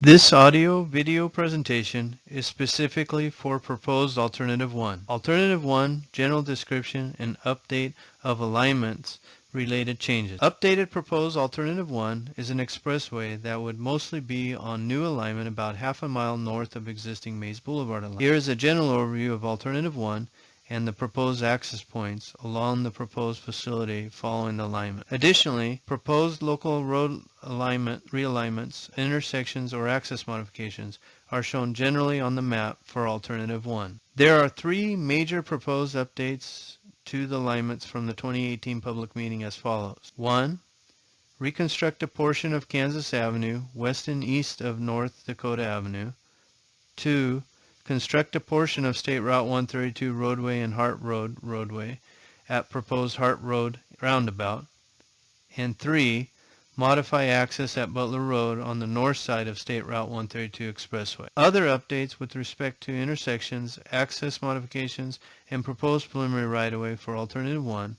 This audio-video presentation is specifically for proposed Alternative 1. Alternative 1, general description and update of alignments related changes. Updated proposed Alternative 1 is an expressway that would mostly be on new alignment about half a mile north of existing Mays Boulevard alignment. Here is a general overview of Alternative 1 and the proposed access points along the proposed facility following the alignment. Additionally, proposed local road realignments, intersections, or access modifications are shown generally on the map for Alternative 1. There are three major proposed updates to the alignments from the 2018 public meeting as follows. 1. Reconstruct a portion of Kansas Avenue west and east of North Dakota Avenue. 2. Construct a portion of State Route 132 roadway and Hart Road roadway at proposed Hart Road roundabout. And 3. Modify access at Butler Road on the north side of State Route 132 Expressway. Other updates with respect to intersections, access modifications, and proposed preliminary right-of-way for Alternative 1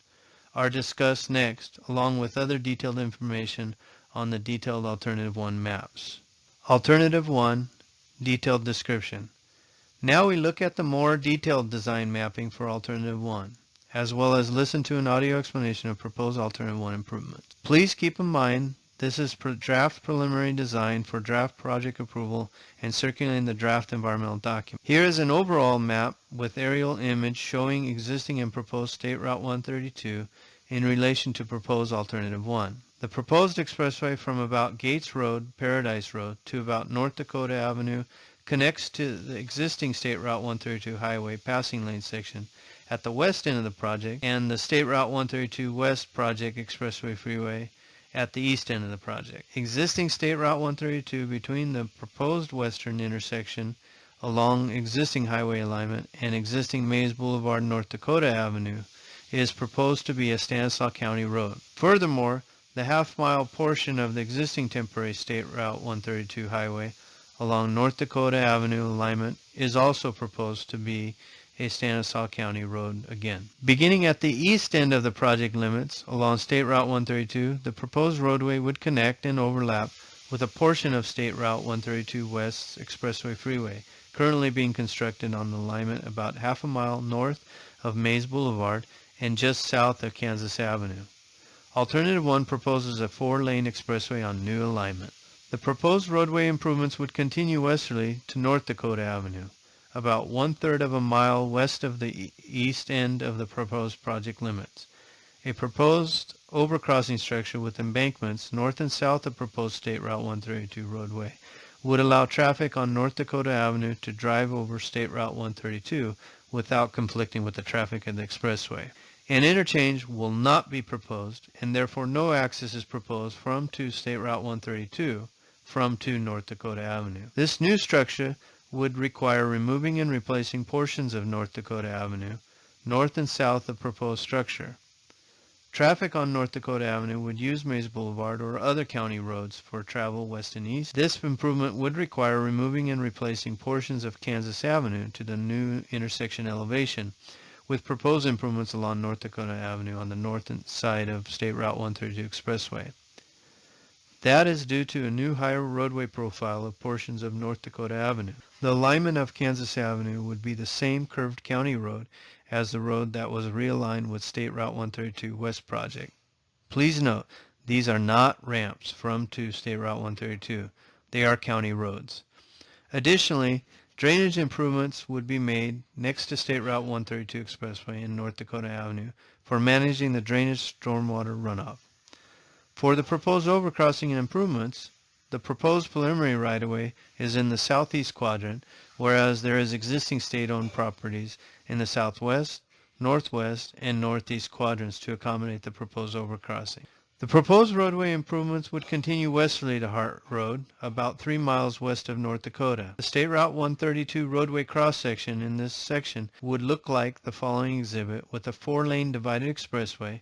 are discussed next, along with other detailed information on the detailed Alternative 1 maps. Alternative 1 Detailed Description. Now we look at the more detailed design mapping for Alternative 1, as well as listen to an audio explanation of proposed Alternative 1 improvements. Please keep in mind this is draft preliminary design for draft project approval and circulating the draft environmental document. Here is an overall map with aerial image showing existing and proposed State Route 132 in relation to proposed Alternative 1. The proposed expressway from about Gates Road, Paradise Road to about North Dakota Avenue connects to the existing State Route 132 highway passing lane section at the west end of the project and the State Route 132 West Project Expressway Freeway at the east end of the project. Existing State Route 132 between the proposed western intersection along existing highway alignment and existing Mays Boulevard North Dakota Avenue is proposed to be a Stanislaus County road. Furthermore, the half-mile portion of the existing temporary State Route 132 highway along North Dakota Avenue alignment is also proposed to be a Stanislaus County road again. Beginning at the east end of the project limits along State Route 132, the proposed roadway would connect and overlap with a portion of State Route 132 West Expressway Freeway, currently being constructed on the alignment about half a mile north of Mays Boulevard and just south of Kansas Avenue. Alternative 1 proposes a 4-lane expressway on new alignment. The proposed roadway improvements would continue westerly to North Dakota Avenue, about 1/3 of a mile west of the east end of the proposed project limits. A proposed overcrossing structure with embankments north and south of proposed State Route 132 roadway would allow traffic on North Dakota Avenue to drive over State Route 132 without conflicting with the traffic of the expressway. An interchange will not be proposed, and therefore no access is proposed from to State Route 132 from to North Dakota Avenue. This new structure would require removing and replacing portions of North Dakota Avenue, north and south of proposed structure. Traffic on North Dakota Avenue would use Mays Boulevard or other county roads for travel west and east. This improvement would require removing and replacing portions of Kansas Avenue to the new intersection elevation, with proposed improvements along North Dakota Avenue on the north side of State Route 132 Expressway. That is due to a new higher roadway profile of portions of North Dakota Avenue. The alignment of Kansas Avenue would be the same curved county road as the road that was realigned with State Route 132 West Project. Please note, these are not ramps from to State Route 132. They are county roads. Additionally, drainage improvements would be made next to State Route 132 Expressway and North Dakota Avenue for managing the drainage stormwater runoff. For the proposed overcrossing and improvements, the proposed preliminary right-of-way is in the southeast quadrant, whereas there is existing state-owned properties in the southwest, northwest, and northeast quadrants to accommodate the proposed overcrossing. The proposed roadway improvements would continue westerly to Hart Road, about 3 miles west of North Dakota. The State Route 132 roadway cross-section in this section would look like the following exhibit, with a 4-lane divided expressway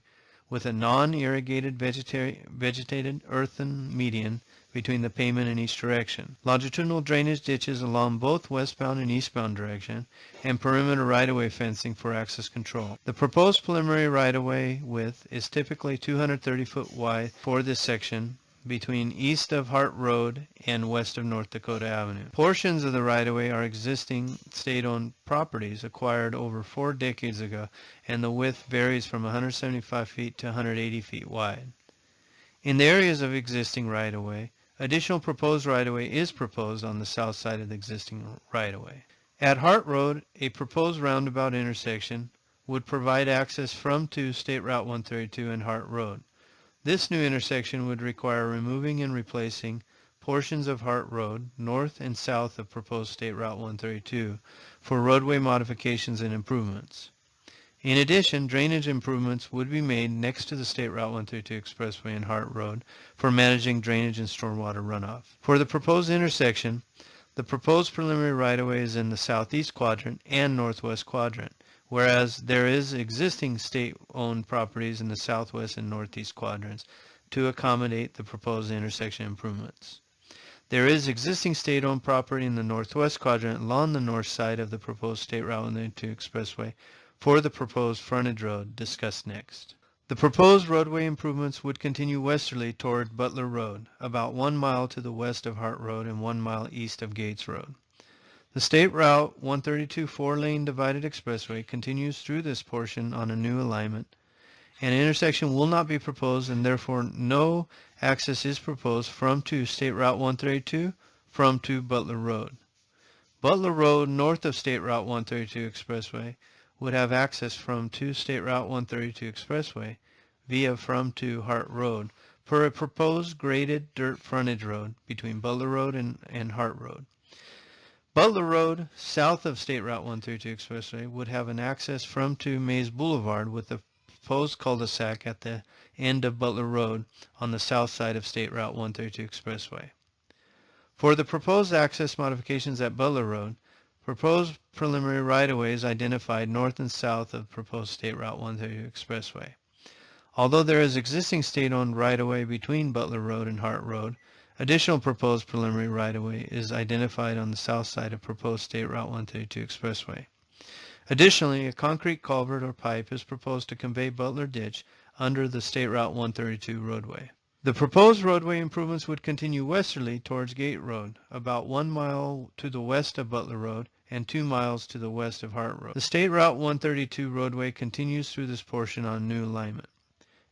with a non-irrigated vegetated earthen median between the pavement in each direction, longitudinal drainage ditches along both westbound and eastbound direction, and perimeter right-of-way fencing for access control. The proposed preliminary right-of-way width is typically 230 foot wide for this section, between east of Hart Road and west of North Dakota Avenue. Portions of the right-of-way are existing state-owned properties acquired over 4 decades ago, and the width varies from 175 feet to 180 feet wide. In the areas of existing right-of-way, additional proposed right-of-way is proposed on the south side of the existing right-of-way. At Hart Road, a proposed roundabout intersection would provide access from to State Route 132 and Hart Road. This new intersection would require removing and replacing portions of Hart Road north and south of proposed State Route 132 for roadway modifications and improvements. In addition, drainage improvements would be made next to the State Route 132 Expressway and Hart Road for managing drainage and stormwater runoff. For the proposed intersection, the proposed preliminary right-of-way is in the southeast quadrant and northwest quadrant, whereas there is existing state-owned properties in the southwest and northeast quadrants to accommodate the proposed intersection improvements. There is existing state-owned property in the northwest quadrant along the north side of the proposed State Route 132 Expressway for the proposed frontage road discussed next. The proposed roadway improvements would continue westerly toward Butler Road, about 1 mile to the west of Hart Road and 1 mile east of Gates Road. The State Route 132 4-lane divided expressway continues through this portion on a new alignment. An intersection will not be proposed, and therefore no access is proposed from to State Route 132 from to Butler Road. Butler Road north of State Route 132 Expressway would have access from to State Route 132 Expressway via from to Hart Road per a proposed graded dirt frontage road between Butler Road and Hart Road. Butler Road, south of State Route 132 Expressway, would have an access from to Mays Boulevard with a proposed cul-de-sac at the end of Butler Road on the south side of State Route 132 Expressway. For the proposed access modifications at Butler Road, proposed preliminary right-of-way is identified north and south of proposed State Route 132 Expressway. Although there is existing state-owned right-of-way between Butler Road and Hart Road, additional proposed preliminary right-of-way is identified on the south side of proposed State Route 132 Expressway. Additionally, a concrete culvert or pipe is proposed to convey Butler Ditch under the State Route 132 roadway. The proposed roadway improvements would continue westerly towards Gate Road, about 1 mile to the west of Butler Road and 2 miles to the west of Hart Road. The State Route 132 roadway continues through this portion on new alignment.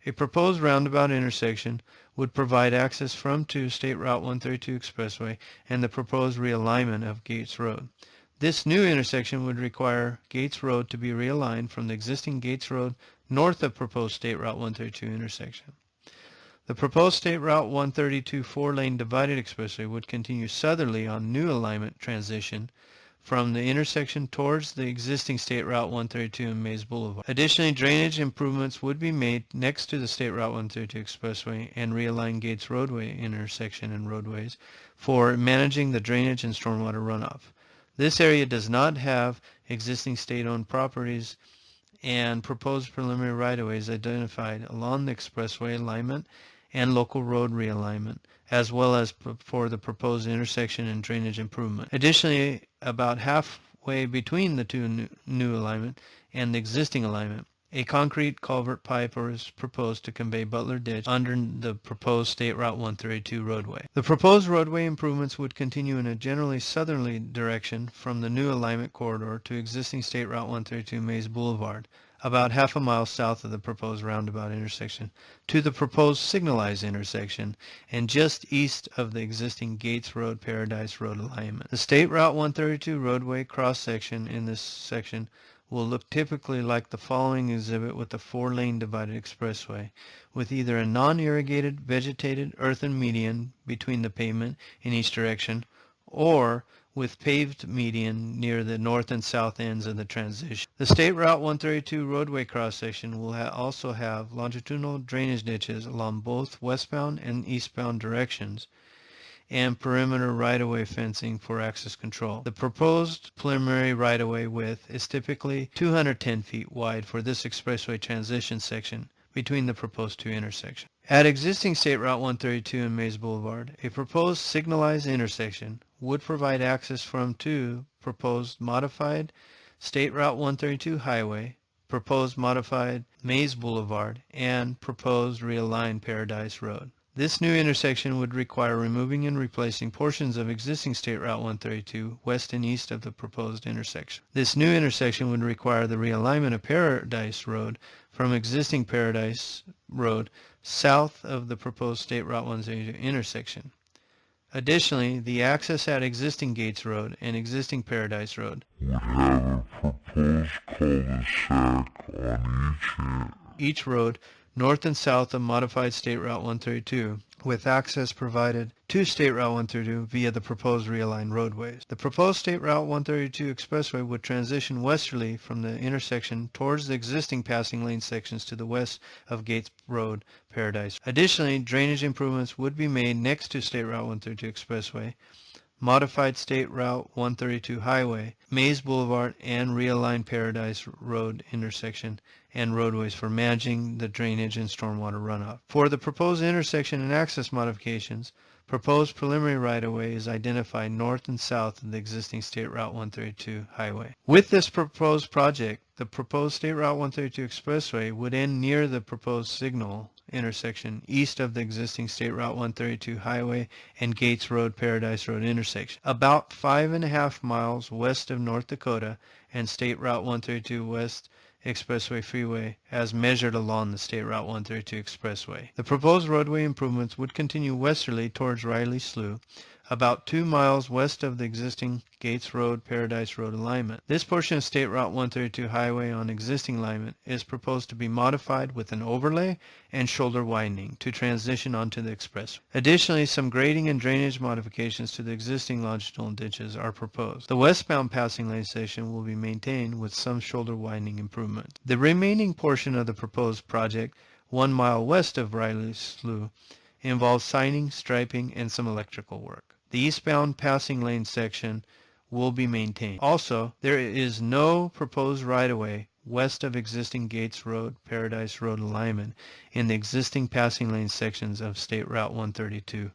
A proposed roundabout intersection would provide access from to State Route 132 Expressway and the proposed realignment of Gates Road. This new intersection would require Gates Road to be realigned from the existing Gates Road north of proposed State Route 132 intersection. The proposed State Route 132 4-lane divided expressway would continue southerly on new alignment transition from the intersection towards the existing State Route 132 and Mays Boulevard. Additionally, drainage improvements would be made next to the State Route 132 Expressway and realign Gates roadway intersection and roadways for managing the drainage and stormwater runoff. This area does not have existing state-owned properties, and proposed preliminary right-of-ways identified along the expressway alignment and local road realignment, as well as for the proposed intersection and drainage improvement. Additionally, about halfway between the two new alignment and the existing alignment, a concrete culvert pipe is proposed to convey Butler Ditch under the proposed State Route 132 roadway. The proposed roadway improvements would continue in a generally southerly direction from the new alignment corridor to existing State Route 132 Mays Boulevard, about half a mile south of the proposed roundabout intersection, to the proposed signalized intersection, and just east of the existing Gates Road Paradise Road alignment. The State Route 132 roadway cross-section in this section will look typically like the following exhibit with a 4-lane divided expressway, with either a non-irrigated vegetated earthen median between the pavement in each direction, or with paved median near the north and south ends of the transition. The State Route 132 roadway cross-section will also have longitudinal drainage ditches along both westbound and eastbound directions, and perimeter right-of-way fencing for access control. The proposed preliminary right-of-way width is typically 210 feet wide for this expressway transition section between the proposed two intersections. At existing State Route 132 and Mays Boulevard, a proposed signalized intersection would provide access from to proposed modified State Route 132 highway, proposed modified Mays Boulevard, and proposed realigned Paradise Road. This new intersection would require removing and replacing portions of existing State Route 132 west and east of the proposed intersection. This new intersection would require the realignment of Paradise Road from existing Paradise Road south of the proposed State Route 132 intersection. Additionally, the access at existing Gates Road and existing Paradise Road would have a proposed cul-de-sac on each road north and south of modified State Route 132, with access provided to State Route 132 via the proposed realigned roadways. The proposed State Route 132 expressway would transition westerly from the intersection towards the existing passing lane sections to the west of Gates Road, Paradise. Additionally, drainage improvements would be made next to State Route 132 expressway, modified State Route 132 highway, Mays Boulevard, and realigned Paradise Road intersection and roadways for managing the drainage and stormwater runoff. For the proposed intersection and access modifications, proposed preliminary right-of-way is identified north and south of the existing State Route 132 highway. With this proposed project, the proposed State Route 132 expressway would end near the proposed signal intersection east of the existing State Route 132 highway and Gates Road, Paradise Road intersection, about 5.5 miles west of North Dakota and State Route 132 West Expressway Freeway as measured along the State Route 132 Expressway. The proposed roadway improvements would continue westerly towards Riley Slough, about 2 miles west of the existing Gates Road, Paradise Road alignment. This portion of State Route 132 highway on existing alignment is proposed to be modified with an overlay and shoulder widening to transition onto the expressway. Additionally, some grading and drainage modifications to the existing longitudinal ditches are proposed. The westbound passing lane section will be maintained with some shoulder widening improvements. The remaining portion of the proposed project, 1 mile west of Riley Slough, involves signing, striping, and some electrical work. The eastbound passing lane section will be maintained. Also, there is no proposed right-of-way west of existing Gates Road, Paradise Road alignment in the existing passing lane sections of State Route 132